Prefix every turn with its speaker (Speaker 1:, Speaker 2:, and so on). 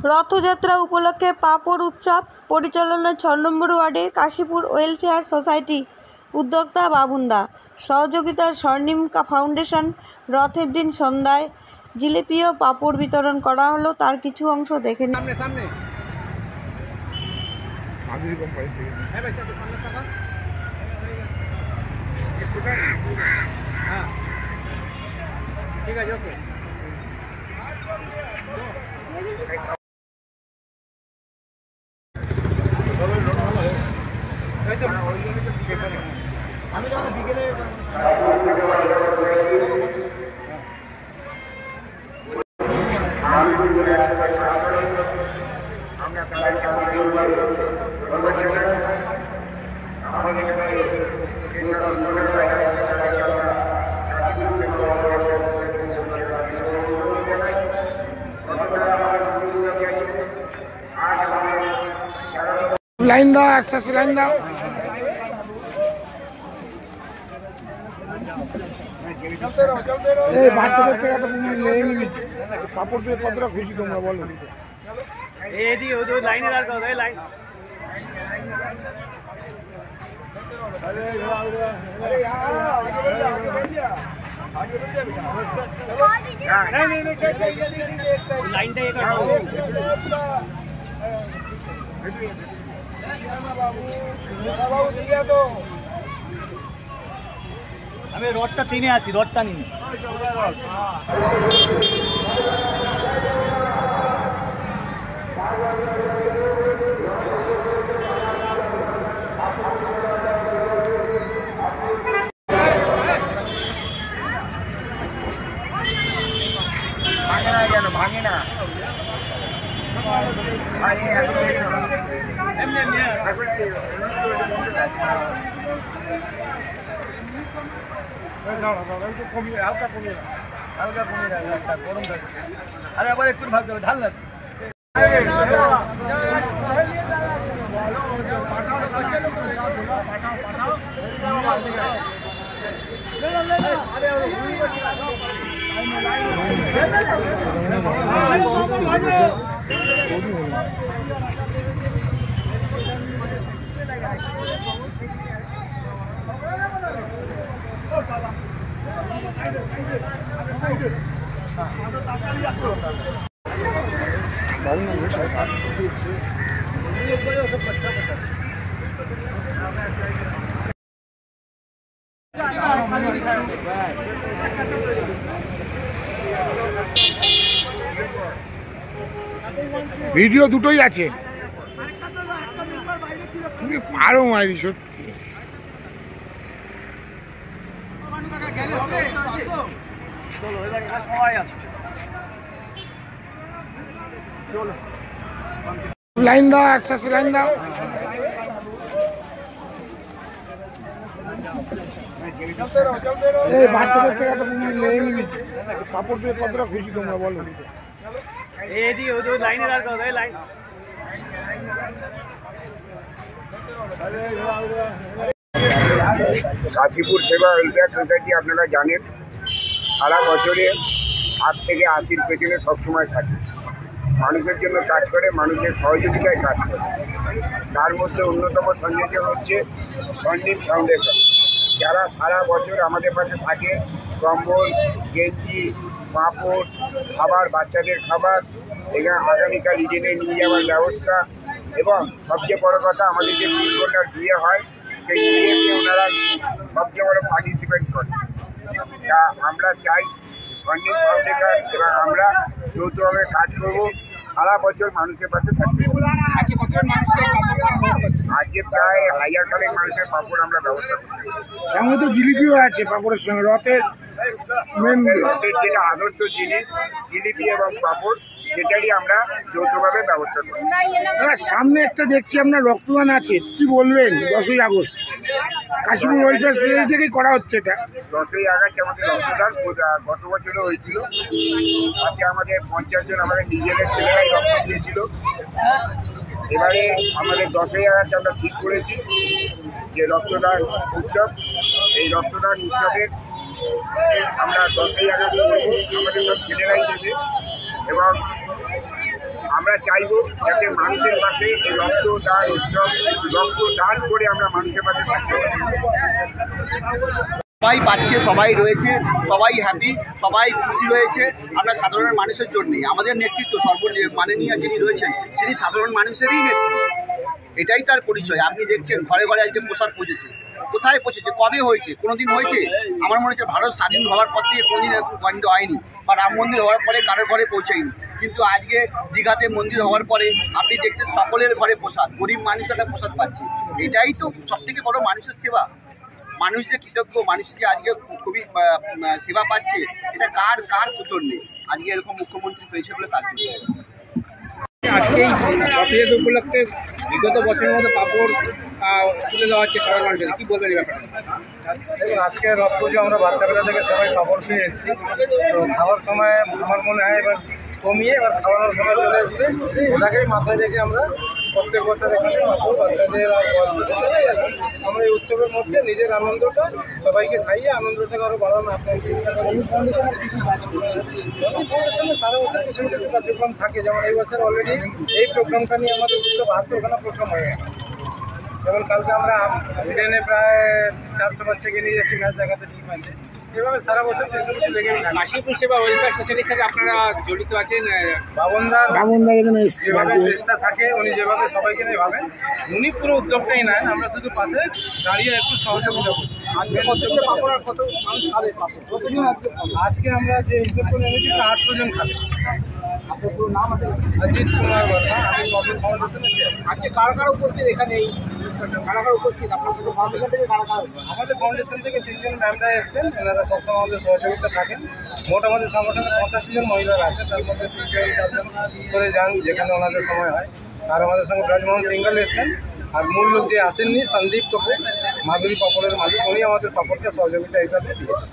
Speaker 1: রথযাত্রা উপলক্ষে পাঁপড় উৎসব পরিচালনা ৬ নম্বর ওয়ার্ডের কাশীপুর ওয়েলফেয়ার সোসাইটি উদ্যোক্তা বাবুনদা সহযোগিতার স্বর্ণিম ফাউন্ডেশন। রথের দিন সন্ধ্যায় জিলিপি ও পাঁপড় বিতরণ করা হলো, তার কিছু অংশ দেখে নিন।
Speaker 2: ঠিক আছে, ওকে। আমি যখন বিকেলে
Speaker 3: লাইন দাও, আস্তে আস্তে লাইন দাও। এই বাচ্চাদের থেকে একটা নিয়ে নিবি, কাপড় দিয়ে কতটা খুশি তোমরা বলো।
Speaker 2: লাইনে দাঁড় করো, লাইন আমি রথটা টেনে আসি, রথটা নিয়ে ভাঙে না, কেন ভাঙে না? হালকা কমিয়ে গরম থাকে। আরে আবার একটু ভাবতে হবে, ঢাল না।
Speaker 3: ভিডিও দুটোই আছে, তুমি পারো মারি সত্যি। লাইন দাও, আস্তে আস্তে লাইন দাও। এই বাচ্চাদের থেকে একটা নিয়ে নিবি, কাপড় দিয়ে কতটা খুশি তোমরা বলো।
Speaker 2: লাইনে দাঁড় করো, লাইন
Speaker 4: কাশীপুর সেবা ওয়েলফেয়ার সোসাইটি আপনারা জানেন সারা বছরে 8 থেকে 80-র পেছনে সবসময় থাকে, মানুষের জন্য কাজ করে, মানুষের সহযোগিতায় কাজ করে। তার মধ্যে অন্যতম সংযোজন হচ্ছে স্বর্ণিম ফাউন্ডেশন, যারা সারা বছর আমাদের পাশে থাকে। কম্বল, গেঞ্জি, পাঁপড়, খাবার, বাচ্চাদের খাবার, এখানে আগামীকাল ইডেনে নিয়ে যাওয়ার ব্যবস্থা, এবং সবচেয়ে বড় কথা আমাদের যে 3 ঘন্টার বিয়ে হয় সেই বিয়েতে ওনারা সবচেয়ে বড় পার্টিসিপেট করে। তা আমরা চাই স্বর্ণিম ফাউন্ডেশন এবং আমরা যৌথভাবে কাজ করবো, সারা বছর মানুষের পাশে থাকবে। আজকে প্রায় 1000 খানেক মানুষের পাঁপড় আমরা ব্যবস্থা করছি।
Speaker 3: সঙ্গে তো জিলিপিও আছে পাঁপড়ের সঙ্গে। রথের
Speaker 4: যেটা আদর্শ জিনিস জিলিপি এবং পাঁপড়, সেটারই আমরা যৌথভাবে ব্যবস্থা করি।
Speaker 3: সামনে একটা দেখছি আপনার রক্তদান আছে, কি বলবেন? 10ই আগস্ট কাশীপুর ওয়েলফেয়ার সোসাইটি থেকেই করা হচ্ছে এটা।
Speaker 4: 10ই আগস্ট আমাদের রক্তদান গত বছরও হয়েছিল। আজকে আমাদের 50 জন আমাদের নিজেদের ছেলেরাই রক্ত দিয়েছিল। এবারে আমাদের 10ই আগস্ট আমরা ঠিক করেছি যে রক্তদান উৎসব, এই রক্তদান উৎসবের আমরা 10ই আগস্ট আমাদের সব ছেলেরাই দেবে, এবং আমরা আমরা চাইবো যাতে মানুষের পাশে এই রক্তদান উৎসব রক্তদান করে আমরা মানুষের পাশে থাকতে পারি।
Speaker 5: সবাই পাচ্ছে, সবাই রয়েছে, সবাই হ্যাপি, সবাই খুশি রয়েছে। আমরা সাধারণ মানুষের জন্যই, আমাদের নেতৃত্ব মাননীয় যিনি রয়েছেন তিনি সাধারণ মানুষেরই নেতৃত্ব, এটাই তার পরিচয়। আপনি দেখছেন ঘরে ঘরে আজকে প্রসাদ পৌঁছেছে। কোথায় পৌঁছেছে, কবে হয়েছে, কোনোদিন হয়েছে? আমার মনে হচ্ছে ভারত স্বাধীন হওয়ার পর থেকে কোনোদিন এরকম গণ্য হয়নি, বা রাম মন্দির হওয়ার পরে কারোর ঘরে পৌঁছায়নি। কিন্তু আজকে দীঘাতে মন্দির হওয়ার পরে আপনি দেখছেন সকলের ঘরে প্রসাদ, গরিব মানুষ একটা প্রসাদ পাচ্ছে। এটাই তো সবথেকে বড় মানুষের সেবা। মানুষ যে কৃতজ্ঞ, মানুষ যে আজকে খুবই সেবা পাচ্ছে, এটা কার কার পুজোর নেই। আজকে এরকম মুখ্যমন্ত্রী পেয়েছে বলে তার জন্য।
Speaker 3: আজকে এই রথযাত্রা উপলক্ষে বিগত বছরের মতো পাপড় তুলে দেওয়া হচ্ছে সবার মানুষের, কি বলবেন এই ব্যাপারে?
Speaker 2: দেখুন, আজকে রথ পুজো আমরা বাচ্চাবেলা থেকে সবাই খবর পেয়ে এসেছি। তো খাওয়ার সময় আমার মনে হয় এবার কমিয়ে এবার খাওয়ানোর সময় চলে এসেছে, ওটাকেই মাথায় রেখে আমরা প্রত্যেক বছর এখানে আসবো। বাচ্চাদের আর বয়স্কদের সবাই আছি। আমরা এই উৎসবের মধ্যে নিজের আনন্দটা সবাইকে খাইয়ে আনন্দটাকে আরও বাড়ানো আপনার চেষ্টা করি। ফাউন্ডেশনে সারা বছর কিছু কিছু কার্যক্রম থাকে, যেমন এই বছর অলরেডি এই প্রোগ্রামটা নিয়ে আমাদের 272খানা প্রোগ্রাম হয়ে গেছে। যেমন কালকে আমরা ইডেনে প্রায় 400 বাচ্চাকে নিয়ে যাচ্ছি ম্যাচ দেখাতে, টিম আছে। এভাবে সারা বছর কিছু কিছু লেগেই থাকে।
Speaker 3: কাশীপুর সেবা ওয়েলফেয়ার সোসাইটির সাথে আপনারা জড়িত আছেন।
Speaker 2: বাবনদা
Speaker 3: এখানে
Speaker 2: যেভাবে চেষ্টা থাকে, উনি যেভাবে সবাইকে নিয়ে ভাবেন, উনি পুরো উদ্যোগটাই নেন, আমরা শুধু পাশে দাঁড়িয়ে একটু সহযোগিতা করি। আজকে আমরা যে হিসেব করে এনেছি 800 জন খাবে। অজিত কুমার বর্মা, আমি সফল ফাউন্ডেশনের চেয়ারম্যান।
Speaker 3: আজকে কারা কারা উপস্থিত এখানে, এই কারা কারা উপস্থিত আপনাদের ফাউন্ডেশন থেকে? কারা কারা?
Speaker 2: আমাদের ফাউন্ডেশন থেকে 3 জন ম্যামরা এসেছেন, এনারা সবসময় আমাদের সহযোগিতা থাকেন। মোট আমাদের সংগঠনে 85 জন মহিলারা আছে, তার মধ্যে 3 জন 4 জন করে যান যেখানে ওনাদের সময় হয়। আর আমাদের সঙ্গে ব্রাজমোহন সিঙ্গল এসেছেন। আর মূল লোক যে আসেননি, সন্দীপ কপুর, মাধুরী পাপড়ের মালিক, উনি আমাদের পাপড়কে সহযোগিতা হিসাবে দিয়েছেন।